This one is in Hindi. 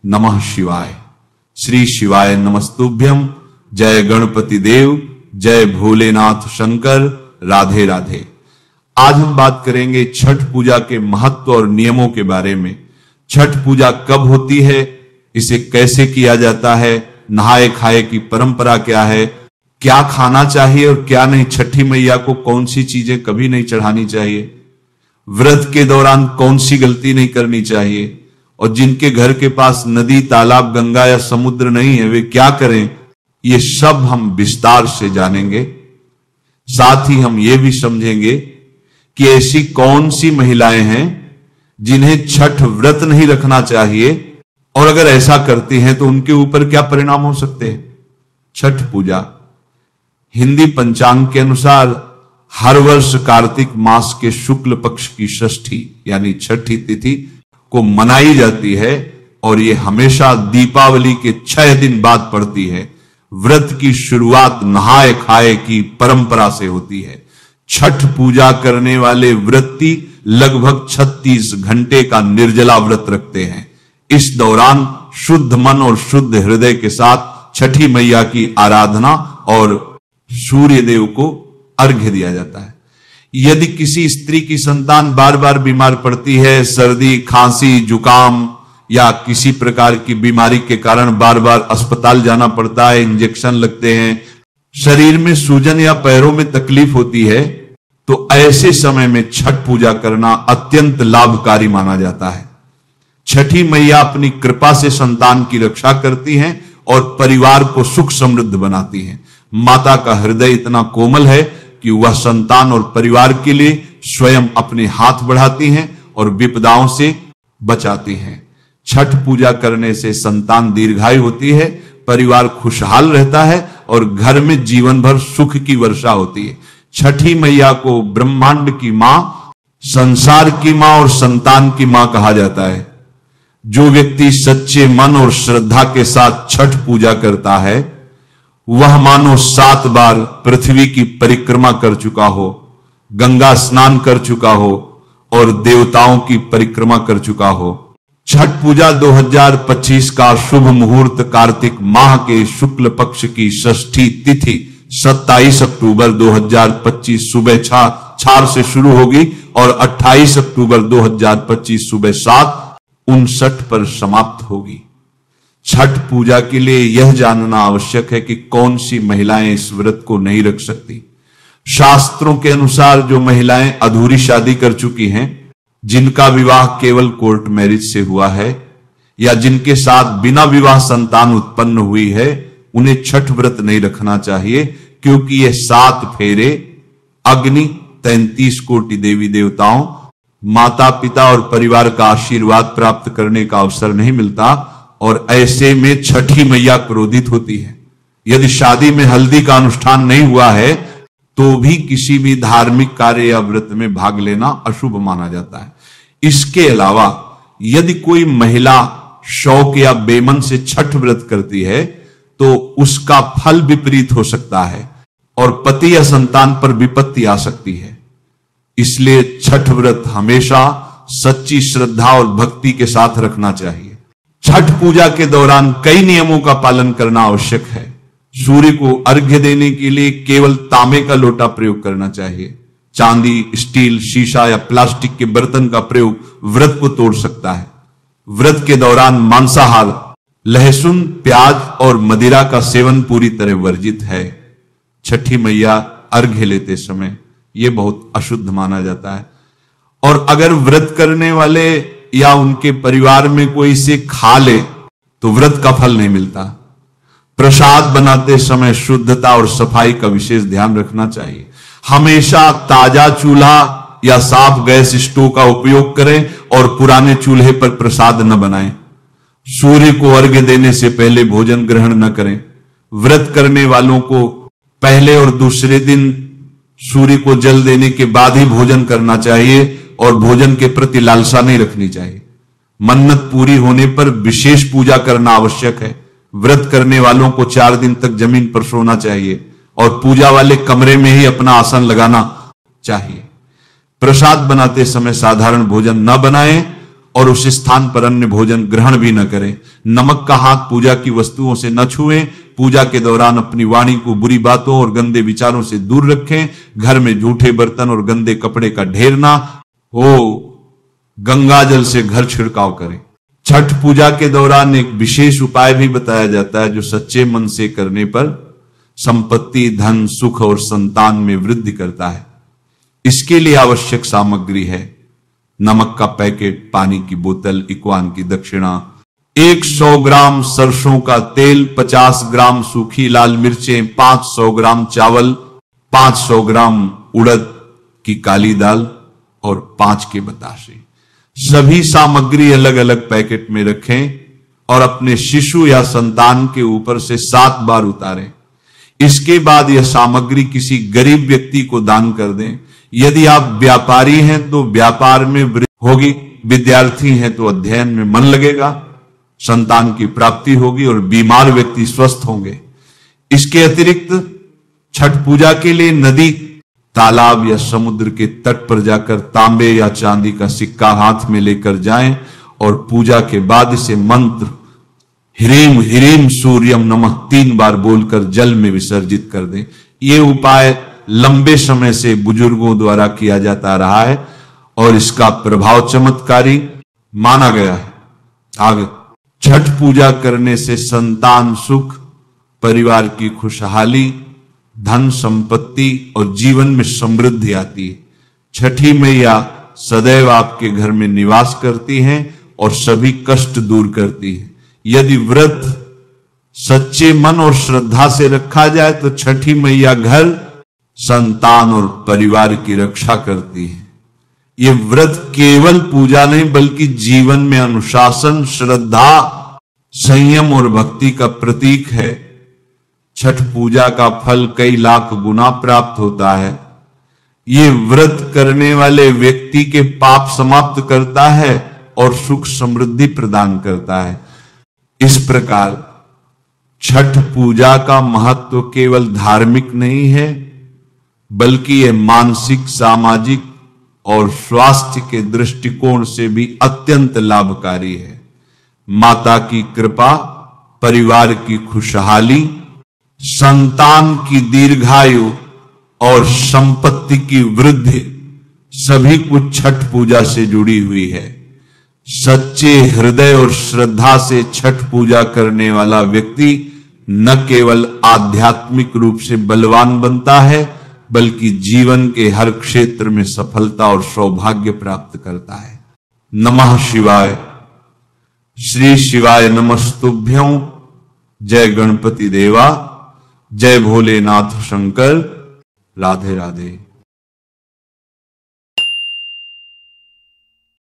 नमः शिवाय। श्री शिवाय नमस्तुभ्यम। जय गणपति देव, जय भोलेनाथ शंकर। राधे राधे। आज हम बात करेंगे छठ पूजा के महत्व और नियमों के बारे में। छठ पूजा कब होती है, इसे कैसे किया जाता है, नहाए खाए की परंपरा क्या है, क्या खाना चाहिए और क्या नहीं, छठी मैया को कौन सी चीजें कभी नहीं चढ़ानी चाहिए, व्रत के दौरान कौन सी गलती नहीं करनी चाहिए, और जिनके घर के पास नदी, तालाब, गंगा या समुद्र नहीं है वे क्या करें, ये सब हम विस्तार से जानेंगे। साथ ही हम ये भी समझेंगे कि ऐसी कौन सी महिलाएं हैं जिन्हें छठ व्रत नहीं रखना चाहिए, और अगर ऐसा करती हैं तो उनके ऊपर क्या परिणाम हो सकते हैं। छठ पूजा हिंदी पंचांग के अनुसार हर वर्ष कार्तिक मास के शुक्ल पक्ष की षष्ठी यानी छठी तिथि को मनाई जाती है, और यह हमेशा दीपावली के 6 दिन बाद पड़ती है। व्रत की शुरुआत नहाए खाए की परंपरा से होती है। छठ पूजा करने वाले व्रती लगभग 36 घंटे का निर्जला व्रत रखते हैं। इस दौरान शुद्ध मन और शुद्ध हृदय के साथ छठी मैया की आराधना और सूर्य देव को अर्घ्य दिया जाता है। यदि किसी स्त्री की संतान बार बार बीमार पड़ती है, सर्दी, खांसी, जुकाम या किसी प्रकार की बीमारी के कारण बार बार अस्पताल जाना पड़ता है, इंजेक्शन लगते हैं, शरीर में सूजन या पैरों में तकलीफ होती है, तो ऐसे समय में छठ पूजा करना अत्यंत लाभकारी माना जाता है। छठी मैया अपनी कृपा से संतान की रक्षा करती हैं और परिवार को सुख समृद्ध बनाती हैं। माता का हृदय इतना कोमल है कि वह संतान और परिवार के लिए स्वयं अपने हाथ बढ़ाती हैं और विपदाओं से बचाती हैं। छठ पूजा करने से संतान दीर्घायु होती है, परिवार खुशहाल रहता है और घर में जीवन भर सुख की वर्षा होती है। छठी मैया को ब्रह्मांड की मां, संसार की मां और संतान की मां कहा जाता है। जो व्यक्ति सच्चे मन और श्रद्धा के साथ छठ पूजा करता है वह मानो 7 बार पृथ्वी की परिक्रमा कर चुका हो, गंगा स्नान कर चुका हो और देवताओं की परिक्रमा कर चुका हो। छठ पूजा 2025 का शुभ मुहूर्त कार्तिक माह के शुक्ल पक्ष की षष्ठी तिथि 27 अक्टूबर 2025 सुबह 4 से शुरू होगी और 28 अक्टूबर 2025 सुबह 7:59 पर समाप्त होगी। छठ पूजा के लिए यह जानना आवश्यक है कि कौन सी महिलाएं इस व्रत को नहीं रख सकती। शास्त्रों के अनुसार जो महिलाएं अधूरी शादी कर चुकी हैं, जिनका विवाह केवल कोर्ट मैरिज से हुआ है या जिनके साथ बिना विवाह संतान उत्पन्न हुई है, उन्हें छठ व्रत नहीं रखना चाहिए, क्योंकि यह 7 फेरे, अग्नि, 33 कोटि देवी देवताओं, माता पिता और परिवार का आशीर्वाद प्राप्त करने का अवसर नहीं मिलता, और ऐसे में छठी मैया क्रोधित होती है। यदि शादी में हल्दी का अनुष्ठान नहीं हुआ है तो भी किसी भी धार्मिक कार्य या व्रत में भाग लेना अशुभ माना जाता है। इसके अलावा यदि कोई महिला शौक या बेमन से छठ व्रत करती है तो उसका फल विपरीत हो सकता है और पति या संतान पर विपत्ति आ सकती है। इसलिए छठ व्रत हमेशा सच्ची श्रद्धा और भक्ति के साथ रखना चाहिए। छठ पूजा के दौरान कई नियमों का पालन करना आवश्यक है। सूर्य को अर्घ्य देने के लिए केवल तांबे का लोटा प्रयोग करना चाहिए। चांदी, स्टील, शीशा या प्लास्टिक के बर्तन का प्रयोग व्रत को तोड़ सकता है। व्रत के दौरान मांसाहार, लहसुन, प्याज और मदिरा का सेवन पूरी तरह वर्जित है। छठी मैया अर्घ्य लेते समय यह बहुत अशुद्ध माना जाता है, और अगर व्रत करने वाले या उनके परिवार में कोई इसे खा ले तो व्रत का फल नहीं मिलता। प्रसाद बनाते समय शुद्धता और सफाई का विशेष ध्यान रखना चाहिए। हमेशा ताजा चूल्हा या साफ गैस स्टोव का उपयोग करें और पुराने चूल्हे पर प्रसाद न बनाएं। सूर्य को अर्घ्य देने से पहले भोजन ग्रहण न करें। व्रत करने वालों को पहले और दूसरे दिन सूर्य को जल देने के बाद ही भोजन करना चाहिए और भोजन के प्रति लालसा नहीं रखनी चाहिए। मन्नत पूरी होने पर विशेष पूजा करना आवश्यक है। व्रत करने वालों को 4 दिन तक जमीन पर सोना चाहिए और पूजा वाले कमरे में ही अपना आसन लगाना चाहिए। प्रसाद बनाते समय साधारण भोजन न बनाएं और उस स्थान पर अन्य भोजन ग्रहण भी न करें। नमक का हाथ पूजा की वस्तुओं से न छुएं। पूजा के दौरान अपनी वाणी को बुरी बातों और गंदे विचारों से दूर रखें। घर में जूठे बर्तन और गंदे कपड़े का ढेर ना हो। गंगा जल से घर छिड़काव करें। छठ पूजा के दौरान एक विशेष उपाय भी बताया जाता है जो सच्चे मन से करने पर संपत्ति, धन, सुख और संतान में वृद्धि करता है। इसके लिए आवश्यक सामग्री है नमक का पैकेट, पानी की बोतल, इक्वान की दक्षिणा, 100 ग्राम सरसों का तेल, 50 ग्राम सूखी लाल मिर्चें, 500 ग्राम चावल, 500 ग्राम उड़द की काली दाल और 5 के बताशे। सभी सामग्री अलग अलग पैकेट में रखें और अपने शिशु या संतान के ऊपर से 7 बार उतारें। इसके बाद यह सामग्री किसी गरीब व्यक्ति को दान कर दें। यदि आप व्यापारी हैं तो व्यापार में वृद्धि होगी, विद्यार्थी हैं तो अध्ययन में मन लगेगा, संतान की प्राप्ति होगी और बीमार व्यक्ति स्वस्थ होंगे। इसके अतिरिक्त छठ पूजा के लिए नदी, तालाब या समुद्र के तट पर जाकर तांबे या चांदी का सिक्का हाथ में लेकर जाएं और पूजा के बाद इसे मंत्र ह्रीम ह्रीम सूर्यम नमः 3 बार बोलकर जल में विसर्जित कर दें। यह उपाय लंबे समय से बुजुर्गों द्वारा किया जाता रहा है और इसका प्रभाव चमत्कारी माना गया है। आगे, छठ पूजा करने से संतान सुख, परिवार की खुशहाली, धन संपत्ति और जीवन में समृद्धि आती है। छठी मैया सदैव आपके घर में निवास करती हैं और सभी कष्ट दूर करती है। यदि व्रत सच्चे मन और श्रद्धा से रखा जाए तो छठी मैया घर, संतान और परिवार की रक्षा करती है। ये व्रत केवल पूजा नहीं बल्कि जीवन में अनुशासन, श्रद्धा, संयम और भक्ति का प्रतीक है। छठ पूजा का फल कई लाख गुना प्राप्त होता है। ये व्रत करने वाले व्यक्ति के पाप समाप्त करता है और सुख समृद्धि प्रदान करता है। इस प्रकार छठ पूजा का महत्व केवल धार्मिक नहीं है बल्कि यह मानसिक, सामाजिक और स्वास्थ्य के दृष्टिकोण से भी अत्यंत लाभकारी है। माता की कृपा, परिवार की खुशहाली, संतान की दीर्घायु और संपत्ति की वृद्धि सभी कुछ छठ पूजा से जुड़ी हुई है। सच्चे हृदय और श्रद्धा से छठ पूजा करने वाला व्यक्ति न केवल आध्यात्मिक रूप से बलवान बनता है बल्कि जीवन के हर क्षेत्र में सफलता और सौभाग्य प्राप्त करता है। नमः शिवाय। श्री शिवाय नमस्तुभ्यं। जय गणपति देवा, जय भोलेनाथ शंकर। राधे राधे।